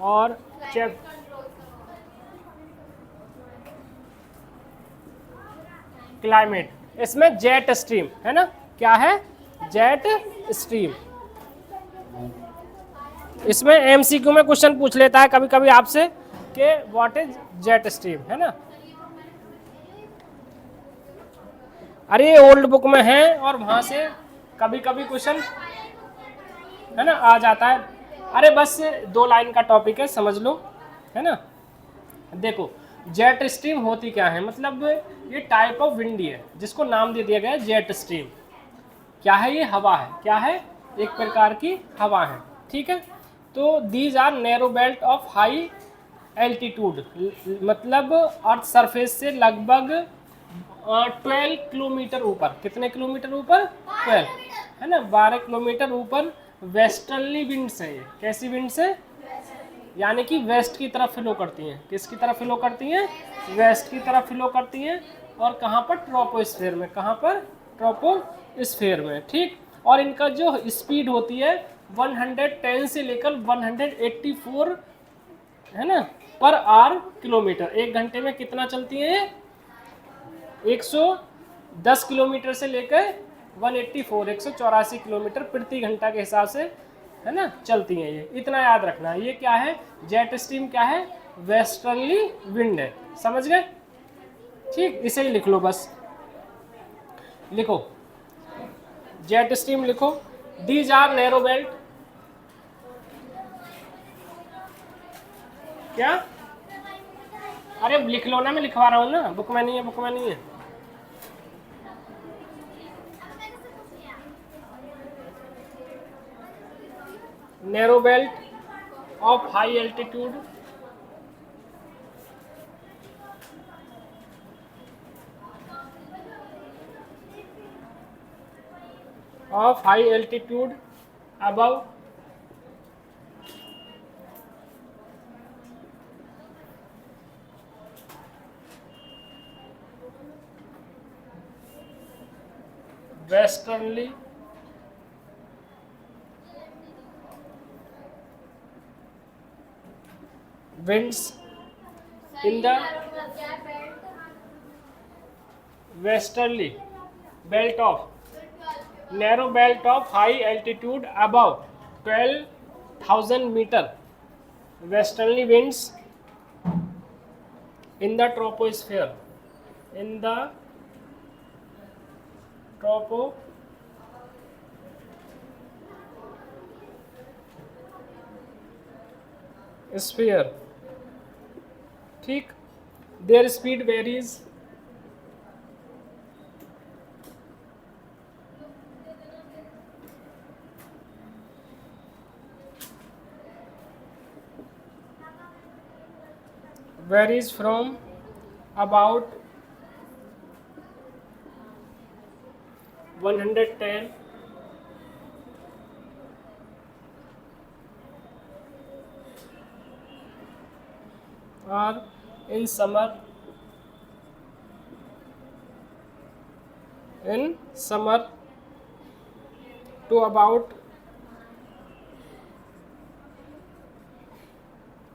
और check climate, इसमें jet stream है ना, क्या है, जेट स्ट्रीम। इसमें एमसीक्यू में क्वेश्चन पूछ लेता है कभी कभी आपसे कि व्हाट इज जेट स्ट्रीम, है ना। अरे ये ओल्ड बुक में है और वहां से कभी कभी क्वेश्चन है ना आ जाता है। अरे बस 2 लाइन का टॉपिक है, समझ लो, है ना। देखो जेट स्ट्रीम होती क्या है, मतलब ये टाइप ऑफ विंड है जिसको नाम दे दिया गया है जेट स्ट्रीम। क्या है, ये हवा है, क्या है, एक प्रकार की हवा है, ठीक है। तो these are narrow belt of high altitude, मतलब अर्थ सरफेस से लगभग 12 किलोमीटर ऊपर, कितने किलोमीटर ऊपर, 12, है ना, 12 किलोमीटर ऊपर वेस्टर्नली विंड से, कैसी विंड से, यानी कि वेस्ट की तरफ फ्लो करती हैं, किसकी तरफ फ्लो करती हैं, वेस्ट की तरफ फ्लो करती हैं। और कहाँ पर, ट्रोपोस्फेयर में, कहाँ पर, ट्रोपोस्फेयर में, ठीक। और इनका जो स्पीड होती है 110 से लेकर 184, है ना, पर आवर किलोमीटर, 1 घंटे में कितना चलती हैं, 110 किलोमीटर से लेकर 184 किलोमीटर प्रति घंटा के हिसाब से, है ना, चलती हैं ये, इतना याद रखना है। ये क्या है, जेट स्ट्रीम क्या है, वेस्टर्नली विंड है, समझ गए, ठीक, इसे ही लिख लो बस, लिखो जेट स्ट्रीम लिखो। दीज आर नैरो बेल्ट, क्या, अरे लिख लो ना, मैं लिखवा रहा हूँ ना, बुक में नहीं है, बुक में नहीं है। Narrow belt of high altitude of high altitude above westerly winds in the westerly belt of narrow belt of high altitude above 12,000 meter, westerly winds in the troposphere, in the troposphere, ठीक, their speed varies from about 110 or in summer to about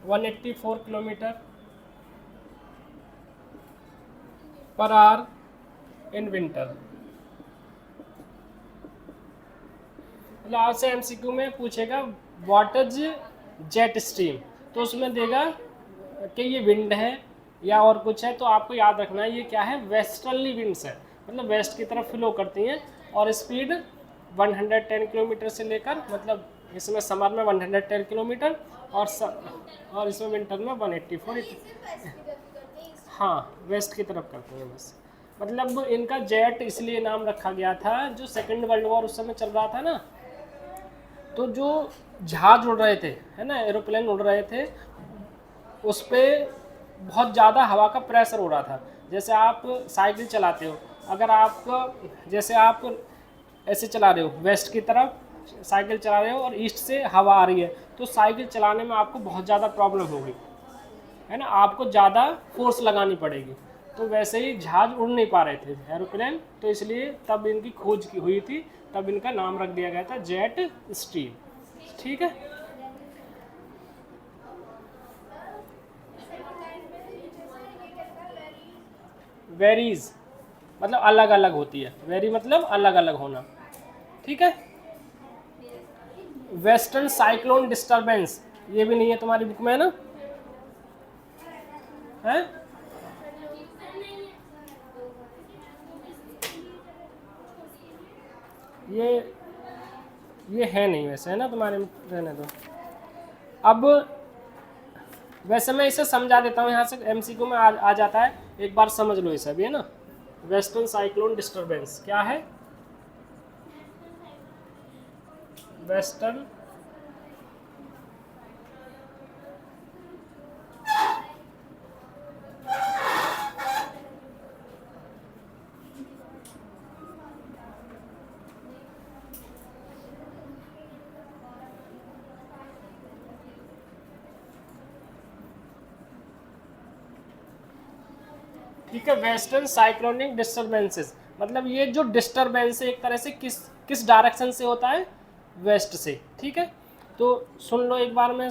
184 kilometre per hour in winter. मतलब आपसे MCQ में पूछेगा what is jet stream, तो उसमें देगा कि ये विंड है या और कुछ है, तो आपको याद रखना है ये क्या है, वेस्टर्नली विंड्स है, मतलब वेस्ट की तरफ फ्लो करती हैं और स्पीड 110 किलोमीटर से लेकर, मतलब इसमें समर में 110 किलोमीटर और इसमें विंटर में 184, हाँ वेस्ट की तरफ करते हैं बस। मतलब इनका जेट इसलिए नाम रखा गया था, जो सेकेंड वर्ल्ड वॉर उस समय चल रहा था ना, तो जो जहाज उड़ रहे थे, है ना, एरोप्लेन उड़ रहे थे, उस पर बहुत ज़्यादा हवा का प्रेशर हो रहा था। जैसे आप साइकिल चलाते हो, अगर आपका, जैसे आप ऐसे चला रहे हो वेस्ट की तरफ साइकिल चला रहे हो और ईस्ट से हवा आ रही है, तो साइकिल चलाने में आपको बहुत ज़्यादा प्रॉब्लम होगी, है ना, आपको ज़्यादा फोर्स लगानी पड़ेगी। तो वैसे ही जहाज उड़ नहीं पा रहे थे, एरोप्लेन, तो इसलिए तब इनकी खोज की हुई थी, तब इनका नाम रख दिया गया था जेट स्ट्रीम, ठीक है। वेरीज मतलब अलग अलग होती है, वेरी मतलब अलग अलग होना, ठीक है। वेस्टर्न साइक्लोन डिस्टर्बेंस, ये भी नहीं है तुम्हारी बुक में ना, है? ये है नहीं वैसे, है ना तुम्हारे में, रहने दो। अब वैसे मैं इसे समझा देता हूँ, यहाँ से एमसीक्यू में आ जाता है, एक बार समझ लो इसे भी, है ना। वेस्टर्न साइक्लोन डिस्टर्बेंस क्या है? वेस्टर्न ठीक है, वेस्टर्न साइक्लोनिक डिस्टर्बेंसेस मतलब ये जो डिस्टर्बेंस है एक तरह से किस डायरेक्शन से होता है? वेस्ट से, ठीक है। तो सुन लो एक बार में,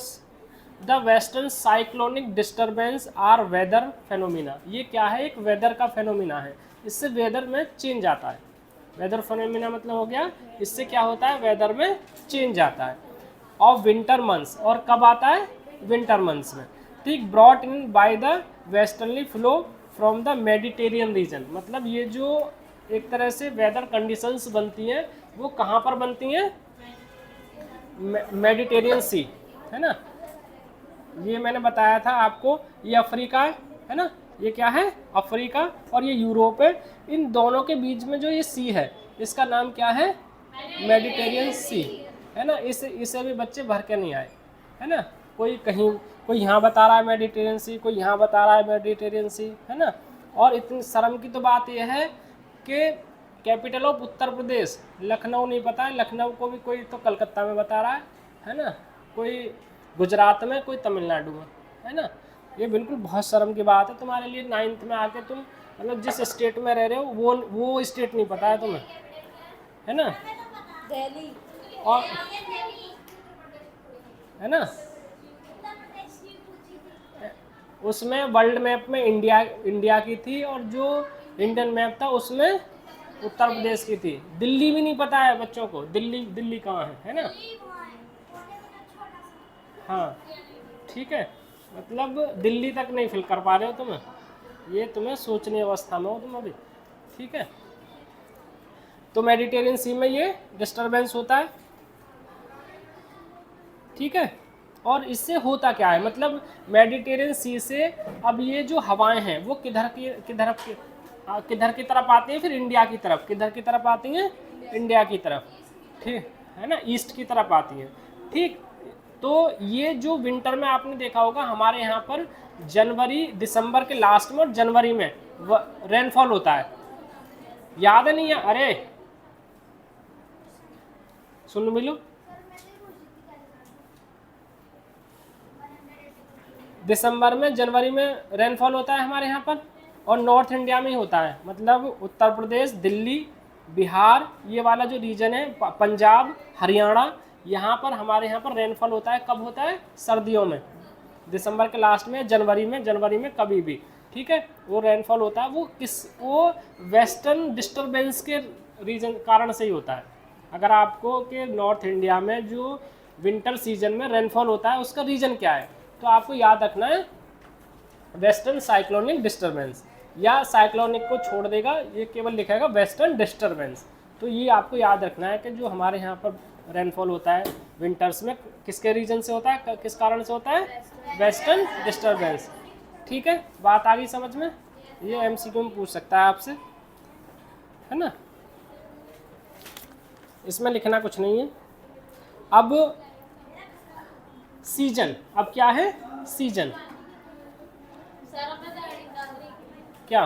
the western cyclonic disturbance are weather phenomena, ये क्या है? एक वेदर का फेनोमिना है, इससे वेदर में चेंज आता है। वेदर फेनोमिना मतलब हो गया, इससे क्या होता है? वेदर में चेंज आता है। ऑफ विंटर मंथ्स, और कब आता है? विंटर मंथ्स में, ठीक। Brought in by the westerly flow from the Mediterranean reason, मतलब ये जो एक तरह से वेदर कंडीशंस बनती हैं वो कहाँ पर बनती हैं? मेडिटेरियन सी, है ना। ये मैंने बताया था आपको, ये अफ्रीका है ना, ये क्या है? अफ्रीका, और ये यूरोप है। इन दोनों के बीच में जो ये सी है इसका नाम क्या है? मेडिटेरियन सी, है ना। इसे भी बच्चे भर के नहीं आए, है ना। कोई कहीं, कोई यहाँ बता रहा है मेडिटेरियन सी, कोई यहाँ बता रहा है मेडिटेरियन सी, है ना। और इतनी शर्म की तो बात यह है कि कैपिटल ऑफ उत्तर प्रदेश लखनऊ नहीं पता है, लखनऊ को भी कोई तो कलकत्ता में बता रहा है ना, कोई गुजरात में, कोई तमिलनाडु में, है ना। ये बिल्कुल बहुत शर्म की बात है तुम्हारे लिए, 9th में आके तुम मतलब जिस स्टेट में रह रहे हो वो स्टेट नहीं पता है तुम्हें, है ना। दिल्ली, और है ना, उसमें वर्ल्ड मैप में इंडिया की थी, और जो इंडियन मैप था उसमें उत्तर प्रदेश की थी। दिल्ली भी नहीं पता है बच्चों को, दिल्ली कहाँ है ना। हाँ ठीक है, मतलब दिल्ली तक नहीं फिल कर पा रहे हो तुम, ये तुम्हें सोचने अवस्था में हो तुम अभी, ठीक है। तो मेडिटेरियन सी में ये डिस्टरबेंस होता है, ठीक है। और इससे होता क्या है, मतलब मेडिटेरियन सी से अब ये जो हवाएं हैं वो किधर की तरफ आती हैं? फिर इंडिया की तरफ, किधर की तरफ आती हैं? इंडिया की तरफ, ठीक है ना, ईस्ट की तरफ आती हैं, ठीक। तो ये जो विंटर में आपने देखा होगा हमारे यहाँ पर जनवरी दिसंबर के लास्ट में और जनवरी में रेनफॉल होता है, याद है नहीं है? अरे सुन मिलो, दिसंबर में जनवरी में रेनफॉल होता है हमारे यहाँ पर, और नॉर्थ इंडिया में ही होता है, मतलब उत्तर प्रदेश, दिल्ली, बिहार, ये वाला जो रीजन है, पंजाब, हरियाणा, यहाँ पर हमारे यहाँ पर रेनफॉल होता है। कब होता है? सर्दियों में, दिसंबर के लास्ट में, जनवरी में कभी भी, ठीक है, वो रेनफॉल होता है। वो वेस्टर्न डिस्टर्बेंस के रीजन कारण से ही होता है। अगर आपको कि नॉर्थ इंडिया में जो विंटर सीजन में रेनफॉल होता है उसका रीजन क्या है, तो आपको याद रखना है वेस्टर्न साइक्लोनिक डिस्टर्बेंस, या साइक्लोनिक को छोड़ देगा, ये केवल लिखेगा वेस्टर्न डिस्टर्बेंस। तो ये आपको याद रखना है कि जो हमारे यहाँ पर रेनफॉल होता है विंटर्स में किसके रीजन से होता है, किस कारण से होता है? वेस्टर्न डिस्टर्बेंस, ठीक है। बात आ गई समझ में? ये एमसीक्यू में पूछ सकता है आपसे, है ना। इसमें लिखना कुछ नहीं है। अब सीजन, अब क्या है? सीजन क्या,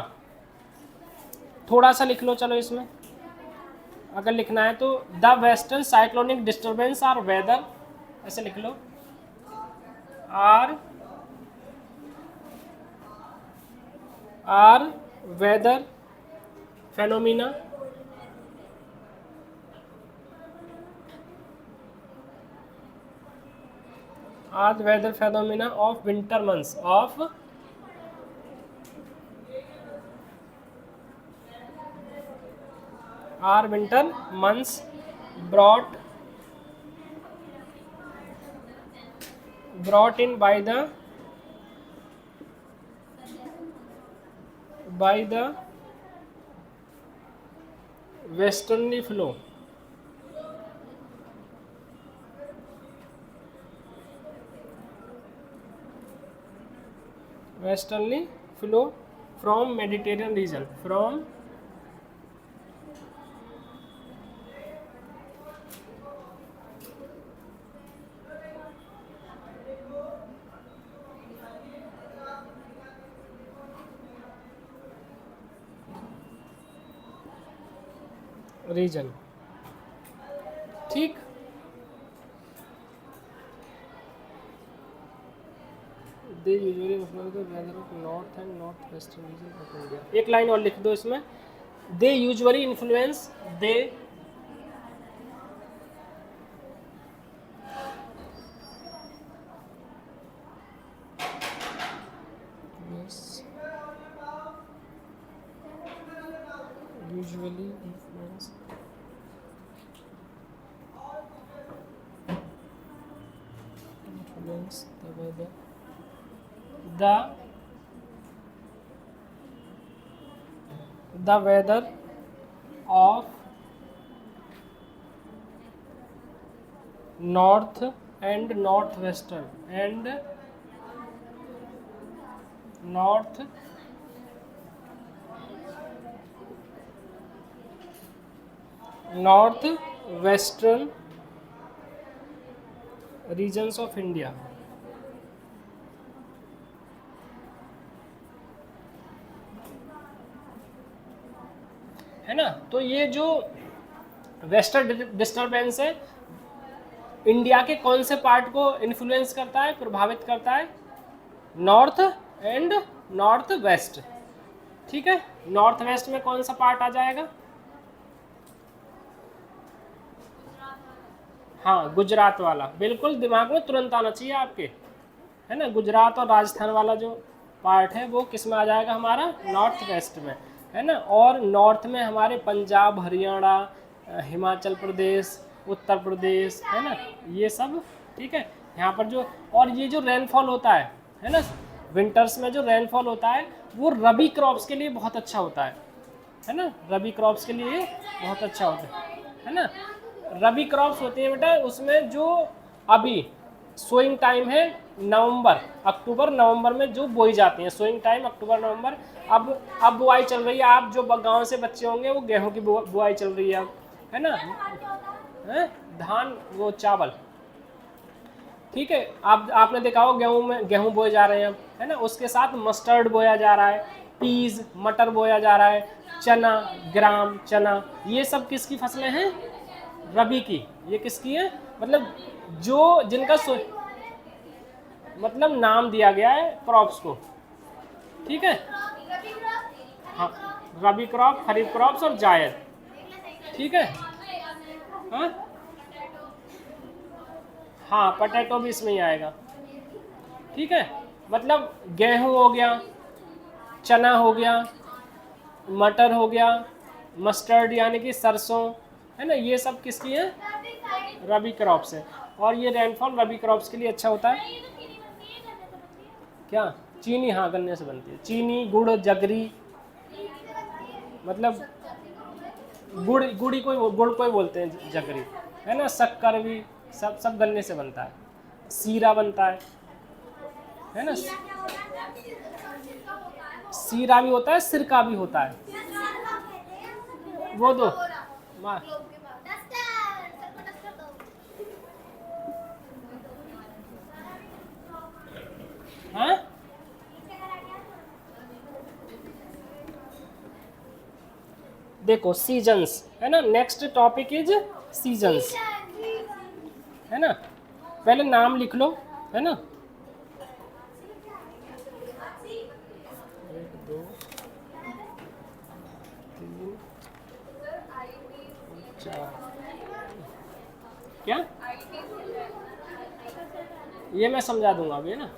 थोड़ा सा लिख लो चलो इसमें, अगर लिखना है तो the western cyclonic disturbance are weather, ऐसे लिख लो, are weather phenomena of winter months of are winter months brought in by the westerly flow from Mediterranean region, from region. ठीक, they usually influence the weather of north and northwestern region of India. एक line और लिख दो इसमें, they usually influence, they usually influence the weather, the weather of north and northwestern and northwestern regions of India. है ना। तो ये जो वेस्टर्न डिस्टर्बेंस है इंडिया के कौन से पार्ट को इन्फ्लुएंस करता है, प्रभावित करता है? North and north west. ठीक है, नॉर्थ वेस्ट में कौन सा पार्ट आ जाएगा? हाँ, गुजरात वाला, बिल्कुल दिमाग में तुरंत आना चाहिए आपके, है ना। गुजरात और राजस्थान वाला जो पार्ट है वो किस में आ जाएगा? हमारा नॉर्थ वेस्ट में, है ना। और नॉर्थ में हमारे पंजाब, हरियाणा, हिमाचल प्रदेश, उत्तर प्रदेश, है ना, ये सब। ठीक है, यहाँ पर जो, और ये जो रेनफॉल होता है ना, विंटर्स में जो रेनफॉल होता है वो रबी क्रॉप्स के लिए बहुत अच्छा होता है ना। रबी क्रॉप्स के लिए बहुत अच्छा होता है ना। रबी क्रॉप्स होते हैं बेटा, उसमें जो अभी सोइंग टाइम है नवंबर, अक्टूबर नवंबर में जो बोई जाती हैं, सोइंग टाइम अक्टूबर नवंबर। अब बुआई चल रही है, आप जो गांव से बच्चे होंगे वो गेहूं की बुआई चल रही है अब, है ना, है धान, वो चावल। ठीक है, आपने देखा हो गेहूं बोए जा रहे हैं अब, है ना। उसके साथ मस्टर्ड बोया जा रहा है, पीज, मटर बोया जा रहा है, चना, ग्राम चना, ये सब किसकी फसलें हैं? रबी की। ये किसकी है? मतलब जो जिनका मतलब नाम दिया गया है क्रॉप्स को। ठीक है, हाँ, रबी क्रॉप, खरीफ क्रॉप्स और जायद। ठीक है, हाँ, पोटैटो भी इसमें ही आएगा। ठीक है, मतलब गेहूं हो गया, चना हो गया, मटर हो गया, मस्टर्ड यानी कि सरसों, है ना, ये सब किसकी है? रबी क्रॉप्स है। और ये रेनफॉल रबी क्रॉप्स के लिए अच्छा होता है। क्या? चीनी, हाँ, गन्ने से बनती है। चीनी, गुड़, जगरी, मतलब गुड़ को ही बोलते हैं जगरी, है ना। शक्कर भी सब गन्ने से बनता है। सीरा बनता है ना। सीरा भी होता है, सिरका भी होता है। वो दो हाँ, देखो सीजन्स, है ना। नेक्स्ट टॉपिक इज सीजन्स, है ना। पहले नाम लिख लो, है ना। 1 2 3 4। क्या? ये मैं समझा दूंगा अभी, है ना।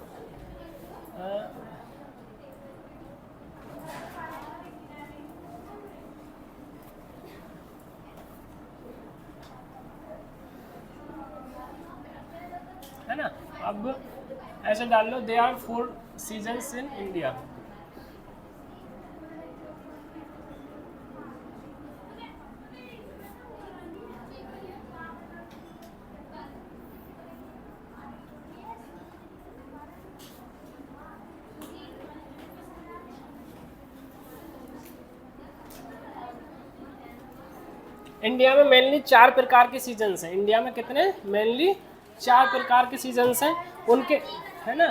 है ना। अब ऐसे डाल लो, they are 4 seasons in India. India में मेनली 4 प्रकार के सीजन्स हैं। इंडिया में कितने? मेनली 4 प्रकार के सीजन्स हैं उनके, है ना।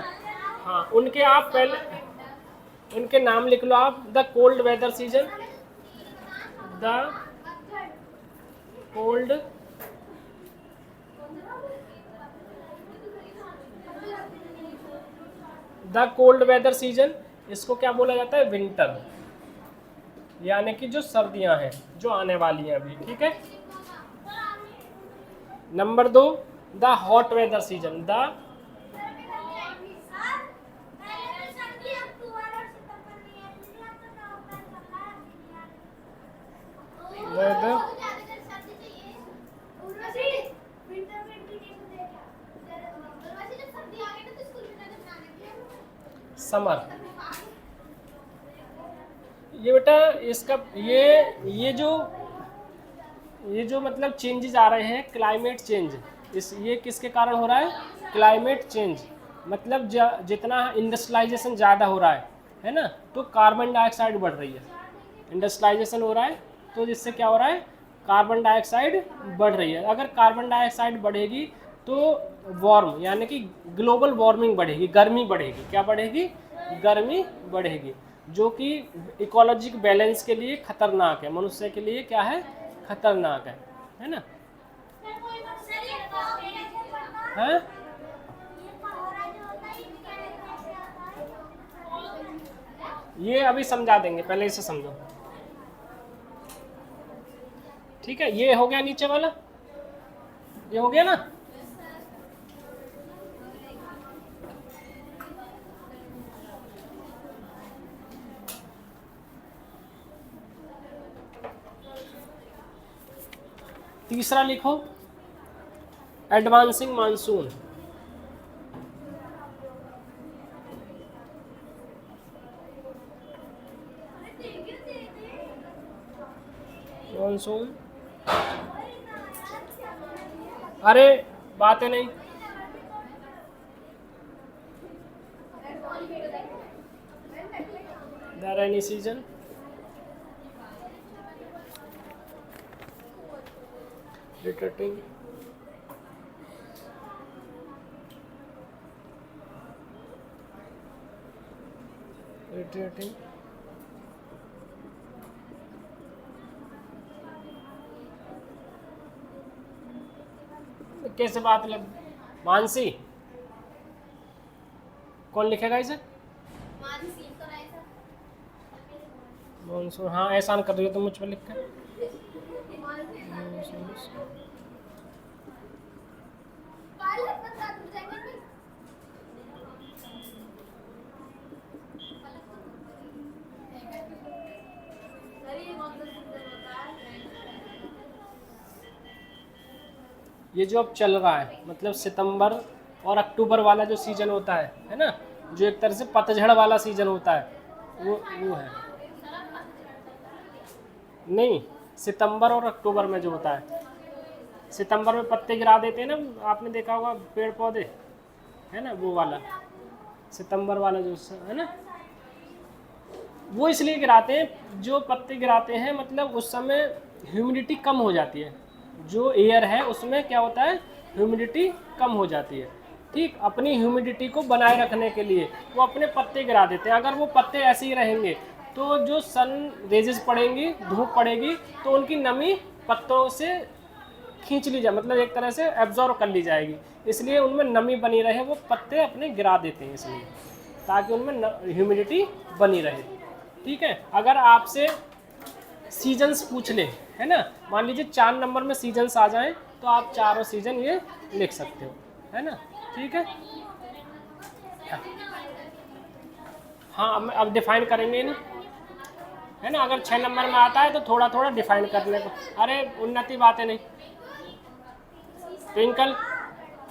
हाँ, उनके आप पहले उनके नाम लिख लो आप। The cold weather season, the cold weather season, इसको क्या बोला जाता है? विंटर, यानी कि जो सर्दियां हैं जो आने वाली हैं अभी, ठीक है। Number 2 the hot weather season, the weather summer. ये बेटा इसका ये जो मतलब चेंजेस आ रहे हैं, क्लाइमेट चेंज, ये किसके कारण हो रहा है? Climate change. मतलब जितना इंडस्ट्रियलाइजेशन ज़्यादा हो रहा है ना, तो कार्बन डाइऑक्साइड बढ़ रही है। इंडस्ट्रियलाइजेशन हो रहा है तो जिससे क्या हो रहा है? कार्बन डाइऑक्साइड बढ़ रही है। अगर कार्बन डाइऑक्साइड बढ़ेगी तो वार्म, यानी कि ग्लोबल वार्मिंग बढ़ेगी, गर्मी बढ़ेगी। क्या बढ़ेगी? गर्मी बढ़ेगी, जो कि इकोलॉजिक बैलेंस के लिए खतरनाक है, मनुष्य के लिए क्या है? खतरनाक है ना। है? ये अभी समझा देंगे, पहले इसे समझो, ठीक है। ये हो गया नीचे वाला, ये हो गया ना। तीसरा लिखो, एडवांसिंग मानसून। मानसून, अरे बातें नहीं, द रेनी सीजन, रिटर्टिंग, कैसे बात लग? मानसी, कौन लिखेगा इसे? मानसून, हाँ एहसान कर रही हो तो मुझ पर लिख कर। ये जो अब चल रहा है, मतलब सितंबर और अक्टूबर वाला जो सीजन होता है ना, जो एक तरह से पतझड़ वाला सीजन होता है, वो है। नहीं, सितंबर और अक्टूबर में जो होता है, सितंबर में पत्ते गिरा देते हैं ना, आपने देखा होगा पेड़ पौधे, है ना, वो वाला सितंबर वाला जो है ना, वो इसलिए गिराते हैं, जो पत्ते गिराते हैं, मतलब उस समय ह्यूमिडिटी कम हो जाती है, जो एयर है उसमें क्या होता है? ह्यूमिडिटी कम हो जाती है, ठीक। अपनी ह्यूमिडिटी को बनाए रखने के लिए वो अपने पत्ते गिरा देते हैं। अगर वो पत्ते ऐसे ही रहेंगे तो जो सन रेजेस पड़ेंगी, धूप पड़ेगी, तो उनकी नमी पत्तों से खींच ली जाए, मतलब एक तरह से एब्जॉर्व कर ली जाएगी, इसलिए उनमें नमी बनी रहे, वो पत्ते अपने गिरा देते हैं इसलिए, ताकि उनमें ह्यूमिडिटी बनी रहे, ठीक है। अगर आपसे सीजन्स पूछ ले, है ना, मान लीजिए 4 नंबर में सीजन्स आ जाएं, तो आप चारों सीजन ये लिख सकते हो, है ना, ठीक है। हाँ, अब डिफाइन करेंगे ना, है ना। अगर 6 नंबर में आता है तो थोड़ा थोड़ा डिफाइन करने को। अरे उन्नति बातें नहीं, ट्विंकल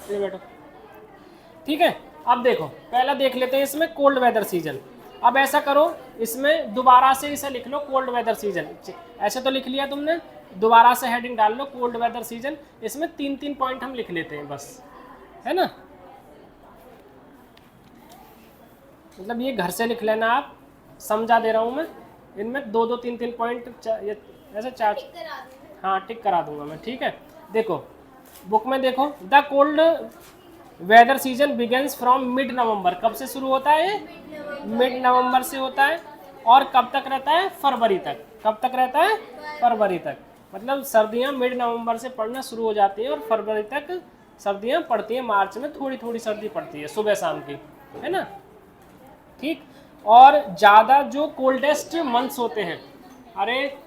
ये बैठो, ठीक है। अब देखो पहला देख लेते हैं इसमें कोल्ड वेदर सीजन। अब ऐसा करो इसमें दोबारा से इसे लिख लो कोल्ड वेदर सीजन, ऐसे तो लिख लिया तुमने, दोबारा से हेडिंग डाल लो कोल्ड वेदर सीजन। इसमें 3-3 पॉइंट हम लिख लेते हैं बस, है ना, मतलब ये घर से लिख लेना आप, समझा दे रहा हूँ मैं। इनमें 2-2 3-3 पॉइंट ऐसे 4, हाँ टिक करा दूंगा मैं, ठीक है। देखो बुक में देखो, the cold weather season begins from mid November, कब से शुरू होता है? मिड नवंबर से होता है, और कब तक रहता है? फरवरी तक। कब तक रहता है? फरवरी तक। मतलब सर्दियाँ मिड नवंबर से पड़ना शुरू हो जाती हैं और फरवरी तक सर्दियाँ पड़ती हैं। मार्च में थोड़ी थोड़ी सर्दी पड़ती है सुबह शाम की, है ना, ठीक। और ज़्यादा जो कोल्डेस्ट मंथ्स होते हैं, अरे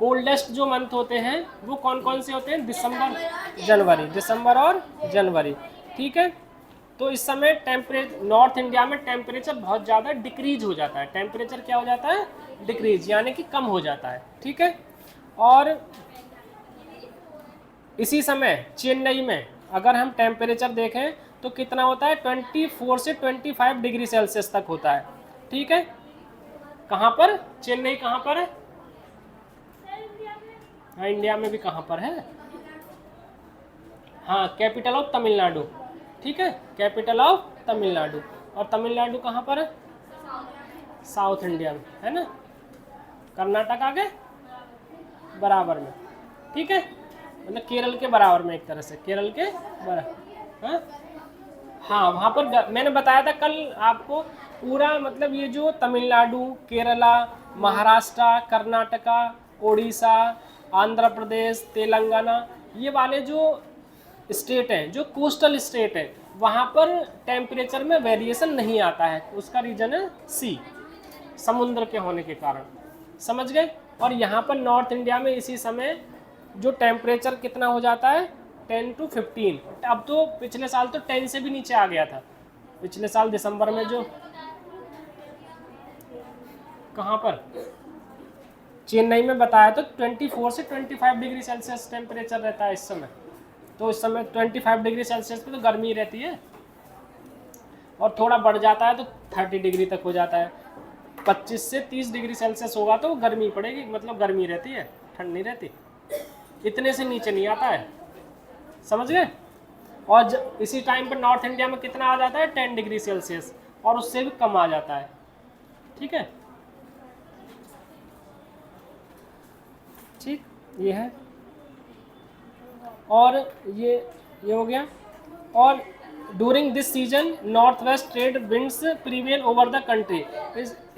कोल्डेस्ट जो मंथ होते हैं वो कौन कौन से होते हैं? दिसंबर जनवरी, दिसंबर और जनवरी, ठीक है। तो इस समय टेम्परेचर नॉर्थ इंडिया में टेम्परेचर बहुत ज़्यादा डिक्रीज हो जाता है। टेम्परेचर क्या हो जाता है? डिक्रीज, यानी कि कम हो जाता है, ठीक है। और इसी समय चेन्नई में अगर हम टेम्परेचर देखें तो कितना होता है? 24 से 25 डिग्री सेल्सियस तक होता है, ठीक है। कहाँ पर? चेन्नई कहाँ पर है? हाँ इंडिया में भी कहाँ पर है? हाँ कैपिटल ऑफ तमिलनाडु, ठीक है, कैपिटल ऑफ तमिलनाडु। और तमिलनाडु कहाँ पर है? साउथ इंडिया में, है ना, कर्नाटक आगे बराबर में, ठीक है, मतलब केरल के बराबर में, एक तरह से केरल के बराबर। हाँ हाँ वहाँ पर मैंने बताया था कल आपको, पूरा मतलब ये जो तमिलनाडु, केरला, महाराष्ट्र, कर्नाटका, उड़ीसा, आंध्र प्रदेश, तेलंगाना, ये वाले जो स्टेट हैं, जो कोस्टल स्टेट हैं, वहाँ पर टेम्परेचर में वेरिएशन नहीं आता है। उसका रीज़न है सी, समुद्र के होने के कारण, समझ गए। और यहाँ पर नॉर्थ इंडिया में इसी समय जो टेम्परेचर कितना हो जाता है? 10 to 15। अब तो पिछले साल तो 10 से भी नीचे आ गया था, पिछले साल दिसंबर में जो, कहाँ पर? चेन्नई में बताया तो 24 से 25 डिग्री सेल्सियस टेम्परेचर रहता है इस समय। तो इस समय 25 डिग्री सेल्सियस पे तो गर्मी रहती है, और थोड़ा बढ़ जाता है तो 30 डिग्री तक हो जाता है। 25 से 30 डिग्री सेल्सियस होगा तो गर्मी पड़ेगी, मतलब गर्मी रहती है, ठंड नहीं रहती। इतने से नीचे नहीं आता है, समझ गए। और इसी टाइम पर नॉर्थ इंडिया में कितना आ जाता है? 10 डिग्री सेल्सियस, और उससे भी कम आ जाता है, ठीक है, ठीक, ये है। और ये हो गया। और during this season north west trade winds prevail over the country.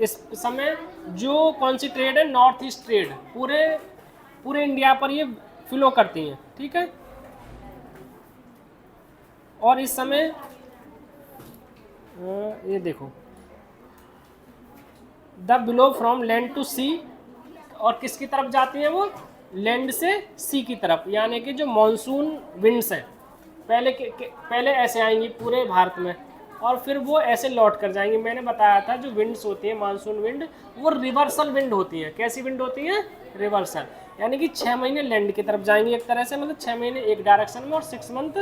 इस समय जो कौन सी ट्रेड है? नॉर्थ ईस्ट ट्रेड, पूरे इंडिया पर ये फ्लो करती हैं, ठीक है। और इस समय ये देखो, the below from land to sea, और किसकी तरफ जाती हैं वो? लैंड से सी की तरफ, यानी कि जो मॉनसून विंड्स हैं पहले ऐसे आएंगी पूरे भारत में, और फिर वो ऐसे लौट कर जाएंगी। मैंने बताया था जो विंड्स होती है मानसून विंड, वो रिवर्सल विंड होती है। कैसी विंड होती है? रिवर्सल, यानी कि 6 महीने लैंड की तरफ जाएंगी एक तरह से, मतलब 6 महीने एक डायरेक्शन में और 6 मंथ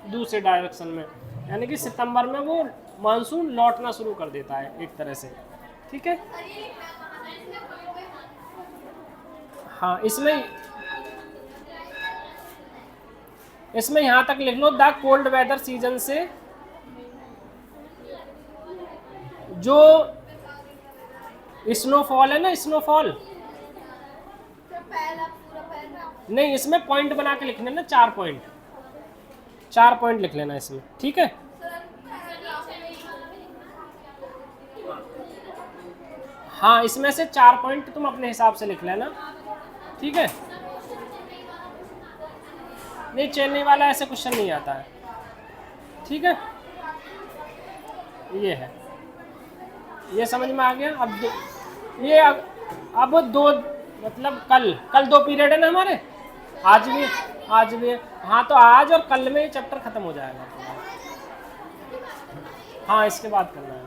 दूसरे डायरेक्शन में, यानी कि सितंबर में वो मानसून लौटना शुरू कर देता है एक तरह से, ठीक है। हाँ इसमें यहाँ तक लिख लो, द कोल्ड वेदर सीजन से जो स्नोफॉल है ना, स्नोफॉल नहीं, इसमें पॉइंट बना के लिखने ना, 4 पॉइंट लिख लेना इसमें, ठीक है। हाँ इसमें से 4 पॉइंट तुम अपने हिसाब से लिख लेना, ठीक है। नहीं चेन्नई वाला ऐसे क्वेश्चन नहीं आता है, ठीक है। ये है, ये समझ में आ गया। अब दो, मतलब कल 2 पीरियड है ना हमारे, आज भी। हाँ तो आज और कल में चैप्टर खत्म हो जाएगा। हाँ इसके बाद करना है।